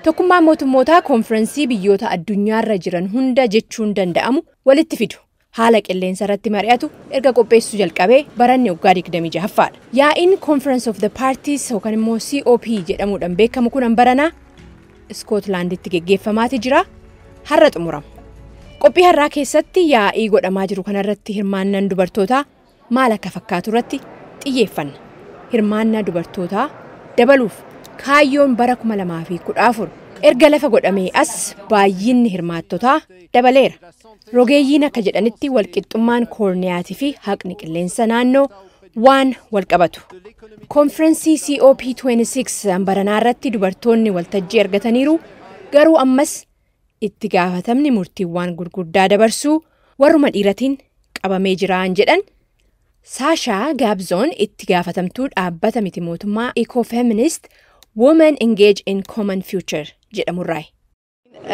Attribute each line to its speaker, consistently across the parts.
Speaker 1: Tokkummaan mootummootaa konfirensii biyyoota addunyaarra jiran hunda jechuun danda'amu walitti fidu. Haala qilleensa irratti mari'atu erga qopheessuu jalqabee baranni waggaa 26ffaadha. Yaa'iin Conference of the Parties yookaan immoo COP jedhamuudhaan beekamu kun baranaa Iskootlaanditti geggeeffamaati jira. Har'a xumurama. Qophii har'aa keessatti yaa'ii godhamaa jiru kanarratti hirmaannaan dubartootaa maal akka fakkaatu irratti xiyyeeffanna. Hirmaannaa dubartootaa dabaluuf kaayyoon bara 2014 erga lafa godhamee as baay'inni hirmaattotaa dabaleera. Rogeeyyiin akka jedhanitti walqixxummaan koorniyaatii fi haqni qilleensa naannoo waan walqabatu. Konfirensii COP26 baranaa irratti dubartoonni waltajjii argataniiru garuu ammas itti gaafatamni murtiiwwan gurguddaa dabarsuu warruma dhiiratiin qabamee jiraan jedhan Saashaa Gaabzoon itti gaafatamtuu dhaabbata miti mootummaa Ecofeminist Women Engage in Common Future jedhamurraa.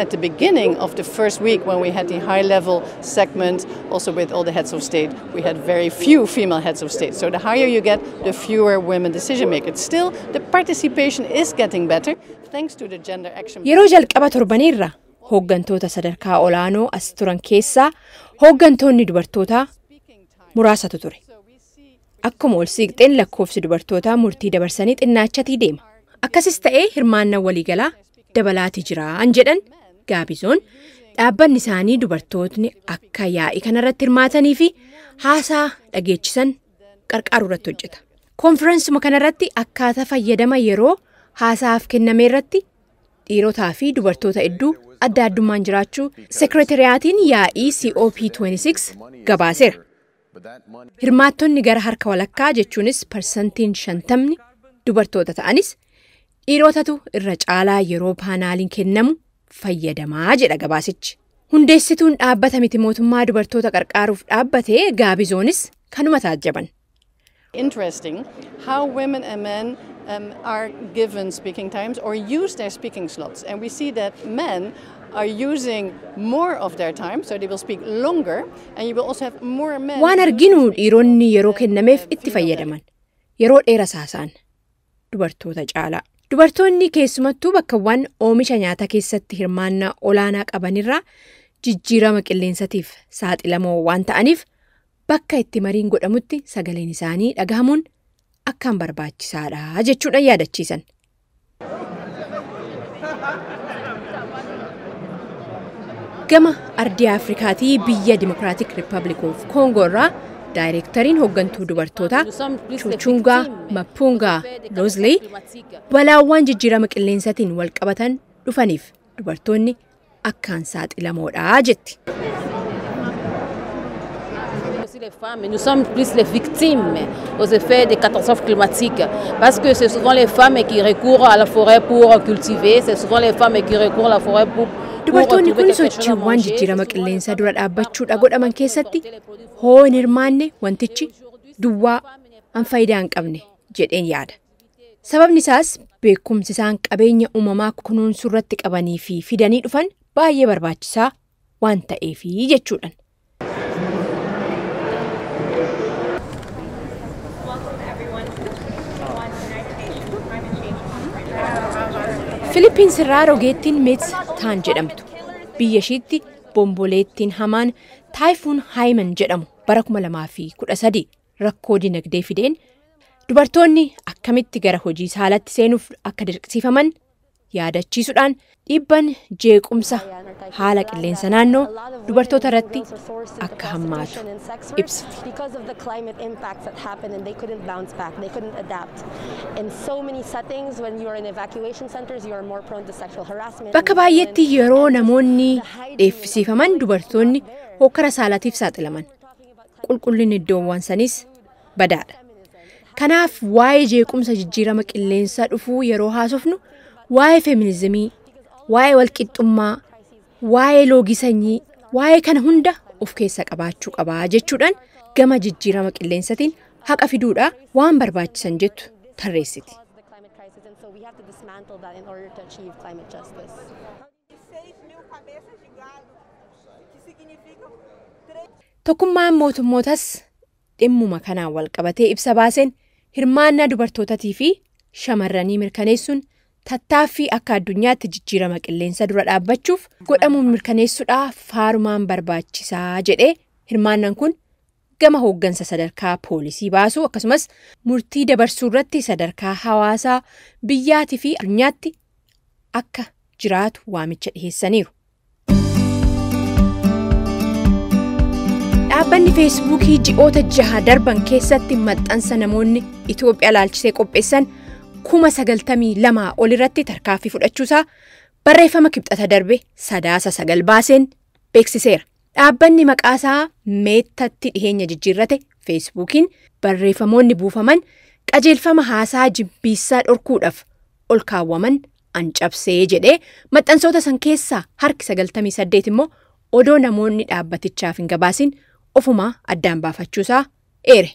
Speaker 2: At the beginning of the first week when we had the high-level segment, also with all the heads of state, we had very few female heads of state. So the higher you get, the fewer women decision makers. Still, the participation is getting better thanks to the gender action.
Speaker 1: Yeroo jalqaba torbaniirra hooggantoota sadarkaa olaanoo as turan keessaa hooggantoonni dubartootaa muraasatu ture. Akkuma ol siiqxeen lakkoofsi dubartootaa murtii dabarsanii xinnaachatii deema. Akkasis ta'ee hirmaannaan waliigalaa dabalaatii jiraan jedhan Gaabizoon dhaabbanni isaanii dubartootni akka yaa'ii kanarratti hirmaatanii fi haasaa dhageechisan qarqaaru irratti hojjeta. Konfirensuma kanarratti akkaataa fayyadama yeroo haasaaf kenname irratti dhiirotaa fi dubartoota hedduu adda addummaan jiraachuu sekretariyaatiin yaa'ii COP26 gabaaseera. Hirmaattonni gara harka walakkaa jechuunis parsantiin 50 dubartoota ta'anis dhiirotatu irra caalaa yeroo paanaaliin kennamu fayyadamaa jedha gabaasichi. Hundeessituun dhaabbata miti mootummaa dubartoota qarqaaruuf dhaabbatee Gaabizoonis kanuma taajjaban.
Speaker 2: Interesting how women and men are given speaking times or use their speaking slots. And we see that men are using more of their time, so they will speak longer, and you will also have more men.
Speaker 1: Waan arginu dhiironni yeroo kennameef itti fayyadaman. Yeroo dheeraa saasaan dubartoota caalaa. Dubartoonni keessumattuu bakkawwan oomisha nyaataa keessatti hirmaannaa olaanaa qabanirraa jijjiirama qilleensatiif saaxilamoo waan ta'aniif bakka itti mariin godhamutti sagaleen isaanii dhagahamuun akkaan barbaachisaadha jechuudhaan yaadachiisan. Gama ardii Afrikaatii biyya Democratic Republic of Congo irraa Daayireektariin hooggantuu dubartootaa Chuchungaa Mapungaa Lozley balaawwan jijjiirama qilleensatiin wal qabatan dhufaniif dubartoonni akkaan saaxilamoodha jetti.
Speaker 3: Les femmes, nous sommes plus les victimes aux effets des catastrophes climatiques parce que c'est souvent les femmes qui recourent à la forêt pour cultiver, c'est souvent les femmes qui recourent à la forêt pour
Speaker 1: dubartoonni kun sochiiwwan jijjiirama qilleensaa dura dhaabbachuudha godhaman keessatti hoo hin hirmaanne wantichi duwwaa an faayidaa hin qabne jedheen yaada. Sababni isaas beekumsi isaan qabeenya uumamaa kunuunsuu irratti qabanii fi fidanii dhufan baay'ee barbaachisaa waan ta'eefi jechuudhaan. Filipiins irraa rogeettiin Meets Taan jedhamtu biyya ishiitti bomboleettiin hamaan Taayifuun Haayiman jedhamu bara 2013 rakkoo dinagdee fideen dubartoonni akkamitti gara hojii saalatti seenuuf akka dirqisiifaman yaadachiisuudhaan dhiibban jeequmsa haala qilleensa naannoo dubartoota irratti akka hammaatu ibsiti. Bakka baay'eetti yeroo namoonni dheeffisiifaman dubartoonni hokkara saalaatiif saaxilaman. Qulqullinni iddoowwan sanis badaadha. Kanaaf waa'ee jeequmsa jijjiirama qilleensaa dhufuu yeroo haasofnu waa'ee feminizimii, waa'ee walqixxummaa, waa'ee loogii sanyii, waa'ee kana hunda of keessa qabaachuu qabaa jechuudhaan gama jijjiirama qilleensatiin haqa fiduudha waan barbaachisan jettu tarreessiti. Tokkummaan mootummootas dhimmuma kanaan wal qabatee ibsa baaseen hirmaannaa dubartootatii fi shamarranii mirkaneessuun tattaaffii akka addunyaatti jijjiirama qilleensa dura dhaabbachuuf godhamuun mirkaneessuudhaaf faarumaan barbaachisaa jedhee hirmaannaan kun gama hooggansa sadarkaa poolisii baasuu akkasumas murtii dabarsuu irratti sadarkaa hawaasaa biyyaatii fi addunyaatti akka jiraatu waamicha dhiheessaniiru. Dhaabbanni feesbuukii ji'oota 6 darban keessatti maxxansa namoonni Itoophiyaa ilaalchisee qopheessan 92,000 ol irratti tarkaanfii fudhachuusaa barreeffama kibxata darbe 9 baaseen beeksiseera. Dhaabbanni maqaasaa meettatti dhiheenya jijjiirrate feesbuukiin barreeffamoonni buufaman qajeelfama haasaa jibbiinsaa dhorkuudhaaf ol kaawwaman ancabsee jedhee maxxansoota san keessaa harki 98 immoo odoo namoonni dhaabbatichaaf hin gabaasin ofumaa addaan baafachuusaa eere.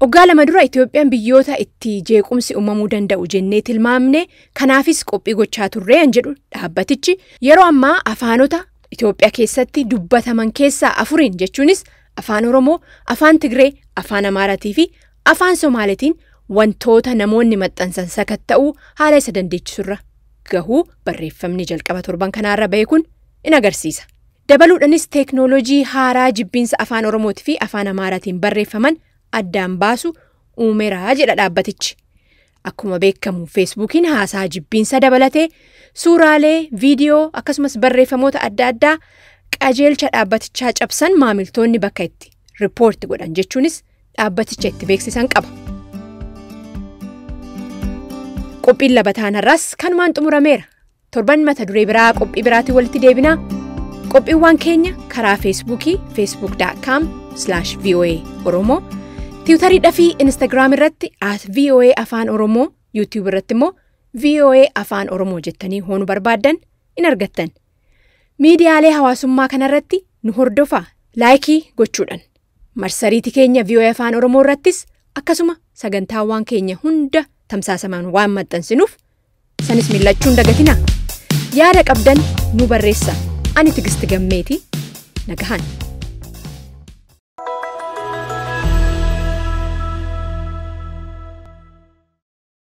Speaker 1: Waggaa 2 dura Itoophiyaan biyyoota itti jeequmsi uumamuu danda'u jennee tilmaamne kanaafis qophii gochaa turreen jedhu dhaabbatichi yeroo ammaa afaanota Itoophiyaa keessatti dubbataman keessaa 4 jechuunis afaan Oromoo, afaan Tigree, afaan Amaaraatii fi afaan Somaalitiin wantoota namoonni maxxansan sakatta'uu haala isa dandeechisurra gahuu barreeffamni jalqaba torban kanaarra ba'e kun in agarsiisa. Dabaluudhaanis teeknooloojii haaraa jibbiinsa afaan Oromootii fi afaan Amaaraatiin barreeffaman addaan baasu uumeraa jedha dhaabbatichi. Akkuma beekamu feesbuukiin haasaa jibbiinsa dabalatee suuraalee, viidiyoo akkasumas barreeffamoota adda addaa qajeelcha dhaabbatichaa cabsan maamiltoonni bakka itti riippoorti godhan jechuunis dhaabbaticha itti beeksisan qaba. Qophiin labataan har'aas kanumaan xumurameera. Torban mata duree biraa qophii biraatiin walitti deebinaa. Qophiiwwan keenya karaa feesbuukii facebook.com/voa oromoo tiwutariidhaa fi instaagiraam irratti @voa afaan oromoo yuutiyuub irratti immoo voa afaan oromoo jettanii hoonu barbaaddan in argattan. Miidiyaalee hawaasummaa kanarratti nu hordofaa laayikii gochuudhaan marsariitii keenya voa afaan oromoo irrattis akkasuma sagantaawwan keenya hunda tamsaasamaan waan maxxansinuuf sanis millachuun dagatinaa. Yaada qabdan nu barreessaa. Ani Tigisti Gammeetii nagahan.